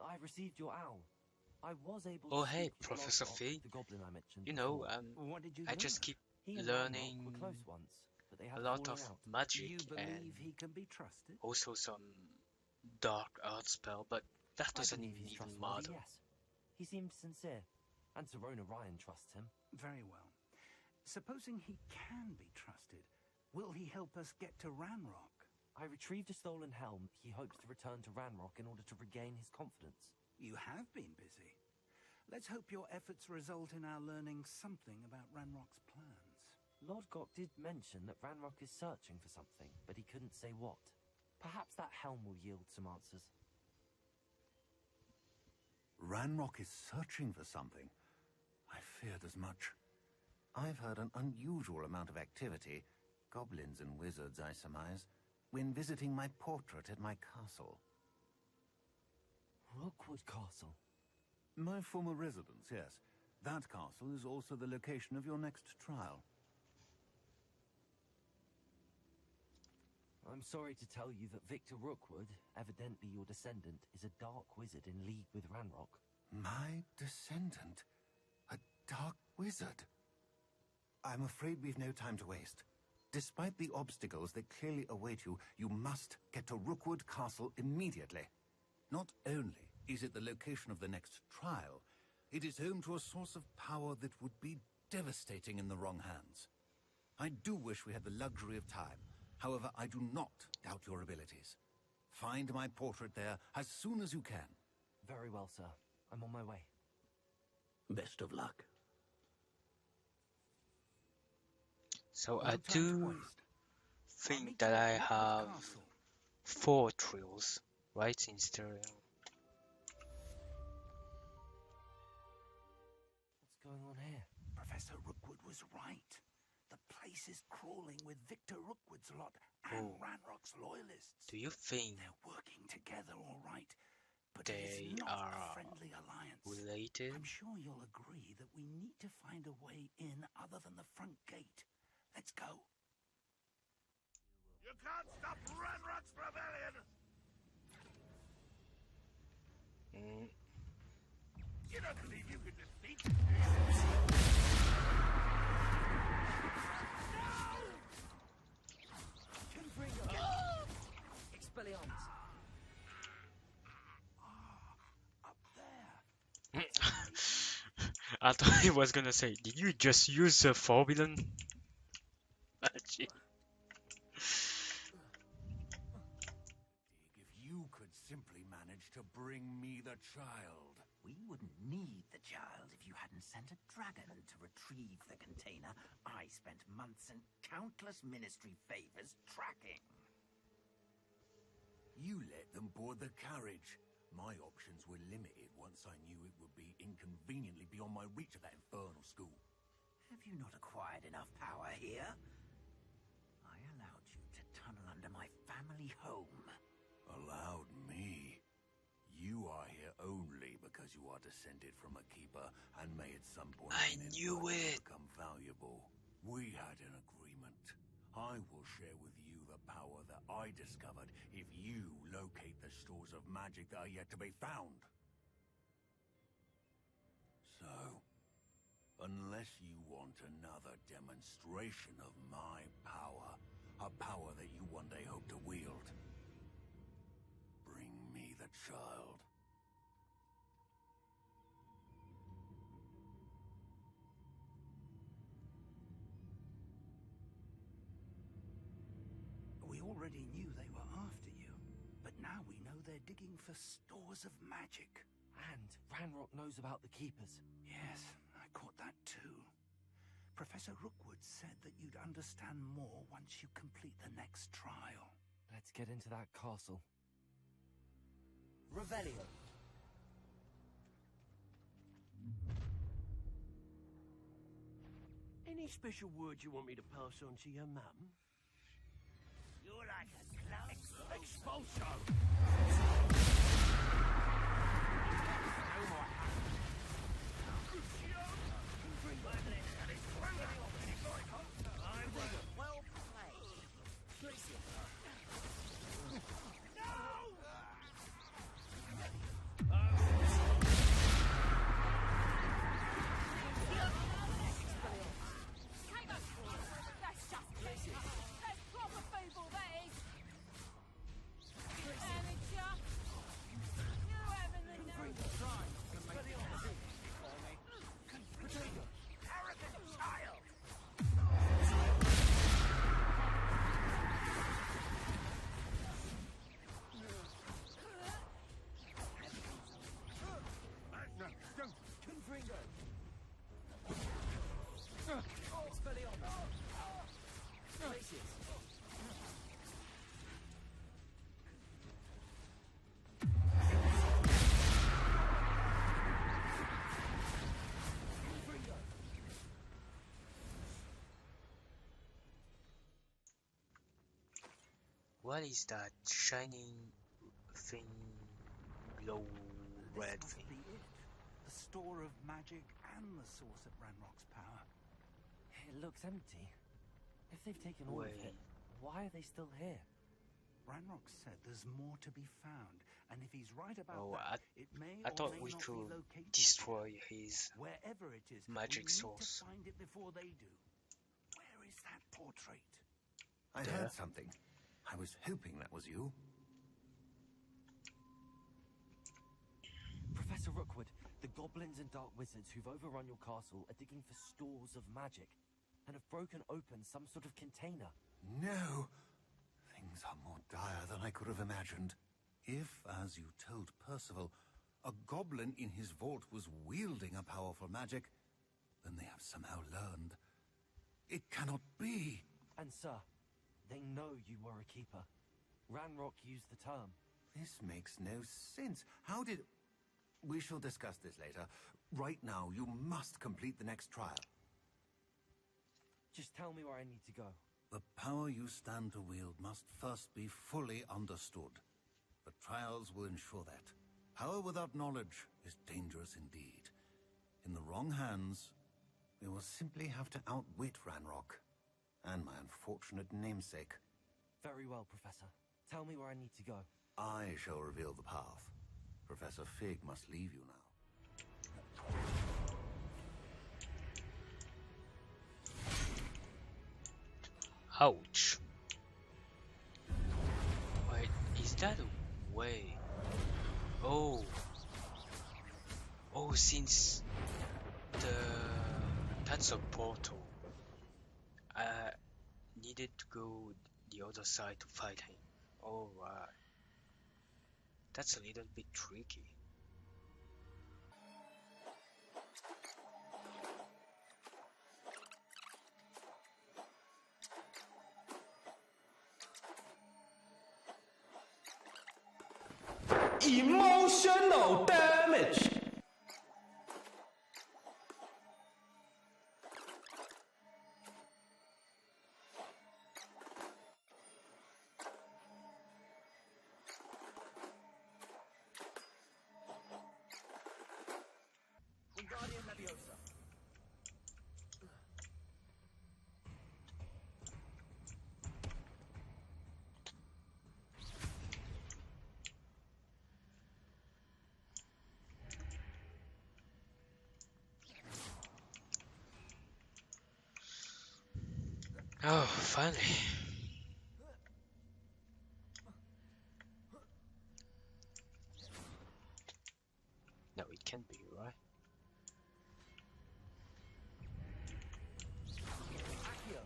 I received your owl. I was able Oh to hey, speak with Professor Lodgok, Fee. the goblin I mentioned You know, before. What did you I learn? just keep He and learning Ranrock were close once, but they had a lot fallen of out. magic You and believe he can be trusted? also some dark art spell, but that I doesn't believe he's even trustworthy, matter. yes. He seems sincere, and Serona Ryan trusts him. Very well. Supposing he can be trusted, will he help us get to Ranrock? I retrieved a stolen helm he hopes to return to Ranrock in order to regain his confidence. You have been busy. Let's hope your efforts result in our learning something about Ranrock's plans. Lodgok did mention that Ranrock is searching for something, but he couldn't say what. Perhaps that helm will yield some answers. Ranrock is searching for something. I feared as much. I've heard an unusual amount of activity, goblins and wizards, I surmise, when visiting my portrait at my castle. Rookwood Castle. My former residence, yes. That castle is also the location of your next trial. I'm sorry to tell you that Victor Rookwood, evidently your descendant, is a dark wizard in league with Ranrock. My descendant? A dark wizard? I'm afraid we've no time to waste. Despite the obstacles that clearly await you, you must get to Rookwood Castle immediately. Not only is it the location of the next trial, it is home to a source of power that would be devastating in the wrong hands. I do wish we had the luxury of time. However, I do not doubt your abilities. Find my portrait there as soon as you can. Very well, sir. I'm on my way. Best of luck. So No I time to do waste. think that I have 4 trials, right, in stereo. What's going on here? Professor Rookwood was right. The place is crawling with Victor Rookwood's lot and Oh. Ranrock's loyalists. Do you think They're working together, all right, but they it is not are a friendly alliance. related? I'm sure you'll agree that we need to find a way in other than the front gate. Let's go. You can't stop Ranrock's rebellion! You don't believe you can defeat me? Expelliarmus. Up there. I thought he was gonna say, did you just use a forbidden magic? If you could simply manage to bring me the child. We wouldn't need the child if you hadn't sent a dragon to retrieve the container I spent months and countless ministry favors tracking. You let them board the carriage. My options were limited once I knew it would be inconveniently beyond my reach at that infernal school. Have you not acquired enough power here? I allowed you to tunnel under my family home. Allowed me? You are here only because you are descended from a keeper and may at some point I knew it. become valuable. We had an agreement. I will share with you the power that I discovered if you locate the stores of magic that are yet to be found. So, unless you want another demonstration of my power, a power that you one day hope to wield, bring me the child. We already knew they were after you, but now we know they're digging for stores of magic. And Ranrock knows about the Keepers. Yes, I caught that too. Professor Rookwood said that you'd understand more once you complete the next trial. Let's get into that castle. Revelio. Any special words you want me to pass on to your mum? You're like a clown. Expulso! Well played. No! What is that shining thing, glow red This must thing? be it. The store of magic and the source of Ranrock's power. It looks empty. If they've taken all of it, Wait. why are they still here? Ranrock said there's more to be found, and if he's right about Oh, that, it may I or thought may we not could be located. destroy his Wherever it is, magic we need source. to find it before they do. Where is that portrait? I There. heard something. I was hoping that was you. Professor Rookwood, the goblins and dark wizards who've overrun your castle are digging for stores of magic and have broken open some sort of container. No! Things are more dire than I could have imagined. If, as you told Percival, a goblin in his vault was wielding a powerful magic, then they have somehow learned. It cannot be! And sir, they know you were a keeper. Ranrock used the term. This makes no sense. How did... We shall discuss this later. Right now, you must complete the next trial. Just tell me where I need to go. The power you stand to wield must first be fully understood. The trials will ensure that. Power without knowledge is dangerous indeed. In the wrong hands, we will simply have to outwit Ranrock and my unfortunate namesake. Very well, Professor. Tell me where I need to go. I shall reveal the path. Professor Fig must leave you now. Ouch. Wait, is that a way? Oh. Oh, since that's a portal. I needed to go the other side to fight him. Alright. That's a little bit tricky. Emotional damage. Wingardium Leviosa. Oh, finally. No, it can't be, right? Accio.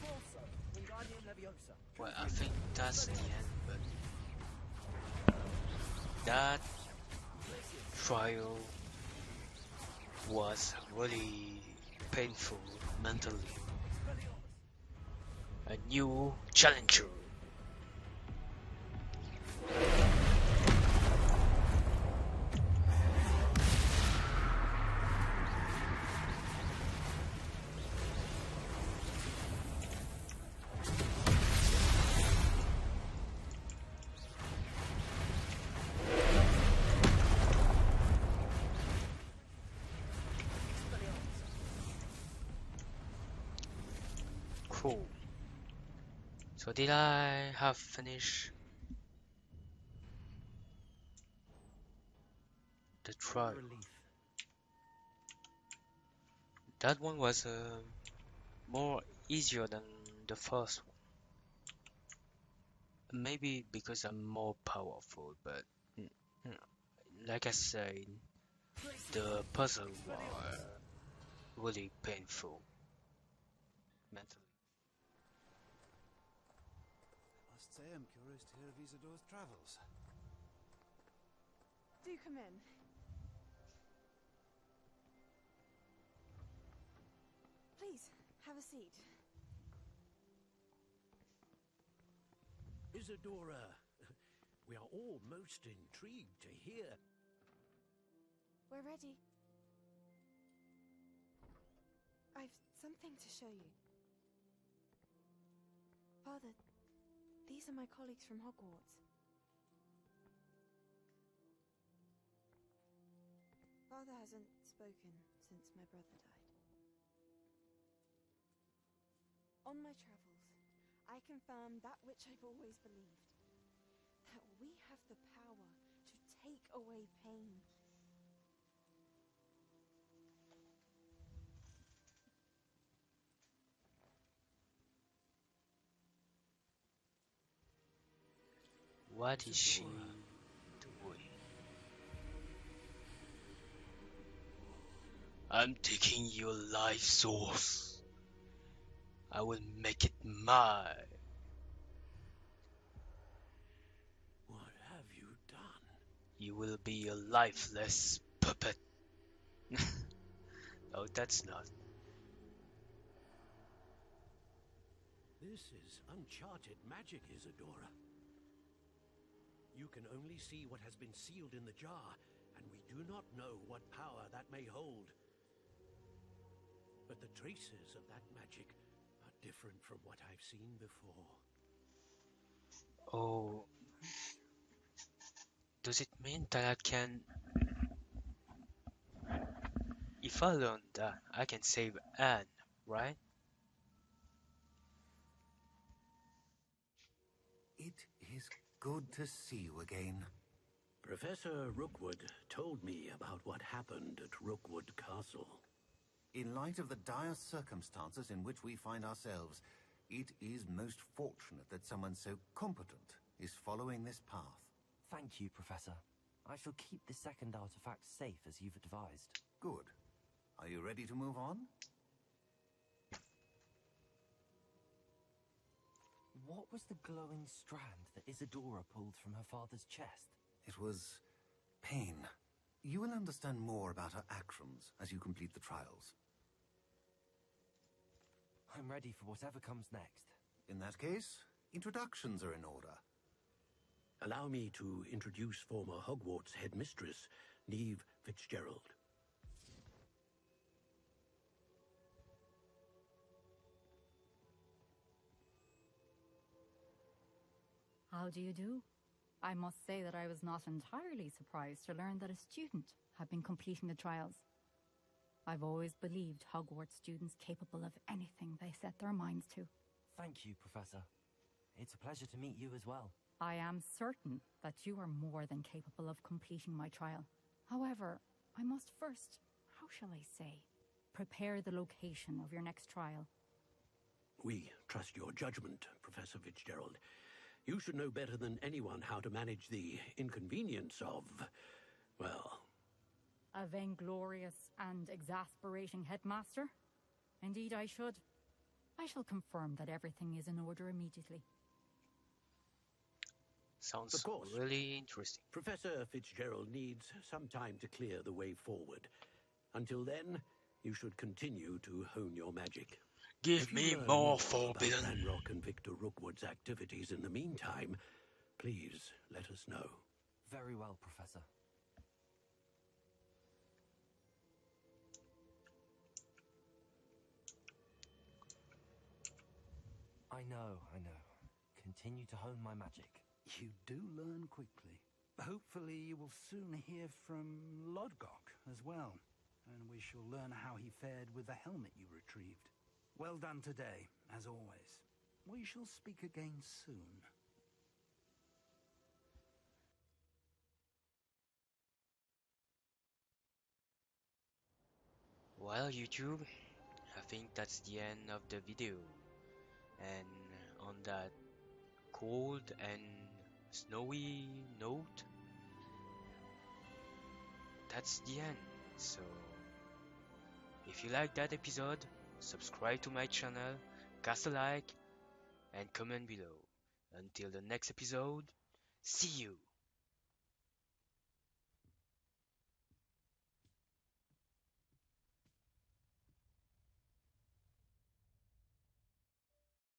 Corso. Wingardium Leviosa. Well, I think that's the end, but that trial was really painful mentally. A new challenger. Cool. So did I have finished the trial? Relief. That one was more easier than the first one. Maybe because I'm more powerful, but mm, mm, like I said, the puzzle were really painful mentally. I must say I'm curious to hear of Isadore's travels. Do come in. Please, have a seat. Isadora, we are all most intrigued to hear. We're ready. I've something to show you. Father, these are my colleagues from Hogwarts. Father hasn't spoken since my brother died. On my travels, I confirmed that which I've always believed. That we have the power to take away pain. What is she doing? I'm taking your life source. I will make it mine. What have you done? You will be a lifeless puppet. No, that's not. This is uncharted magic, Isadora. You can only see what has been sealed in the jar, and we do not know what power that may hold. But the traces of that magic are different from what I've seen before. Oh, does it mean that I can... If I learn that, I can save Anne, right? It is good to see you again. Professor Rookwood told me about what happened at Rookwood Castle. In light of the dire circumstances in which we find ourselves, it is most fortunate that someone so competent is following this path. Thank you, Professor. I shall keep the second artifact safe as you've advised. Good. Are you ready to move on? What was the glowing strand that Isadora pulled from her father's chest? It was pain. You will understand more about her actions as you complete the trials. I'm ready for whatever comes next. In that case, introductions are in order. Allow me to introduce former Hogwarts headmistress, Neve Fitzgerald. How do you do? I must say that I was not entirely surprised to learn that a student had been completing the trials. I've always believed Hogwarts students capable of anything they set their minds to. Thank you, Professor. It's a pleasure to meet you as well. I am certain that you are more than capable of completing my trial. However, I must first, how shall I say, prepare the location of your next trial. We trust your judgment, Professor Fitzgerald. You should know better than anyone how to manage the inconvenience of, well... A vainglorious and exasperating headmaster? Indeed I should. I shall confirm that everything is in order immediately. Sounds of course. Really interesting. Professor Fitzgerald needs some time to clear the way forward. Until then, you should continue to hone your magic. Give me more forbidden. About Ranrock and Victor Rookwood's activities in the meantime, please let us know. Very well, Professor. I know. Continue to hone my magic. You do learn quickly. Hopefully you will soon hear from Lodgok as well, and we shall learn how he fared with the helmet you retrieved. Well done today, as always. We shall speak again soon. Well, YouTube, I think that's the end of the video. And on that cold and snowy note, that's the end. So, if you like that episode, subscribe to my channel, cast a like, and comment below. Until the next episode, see you!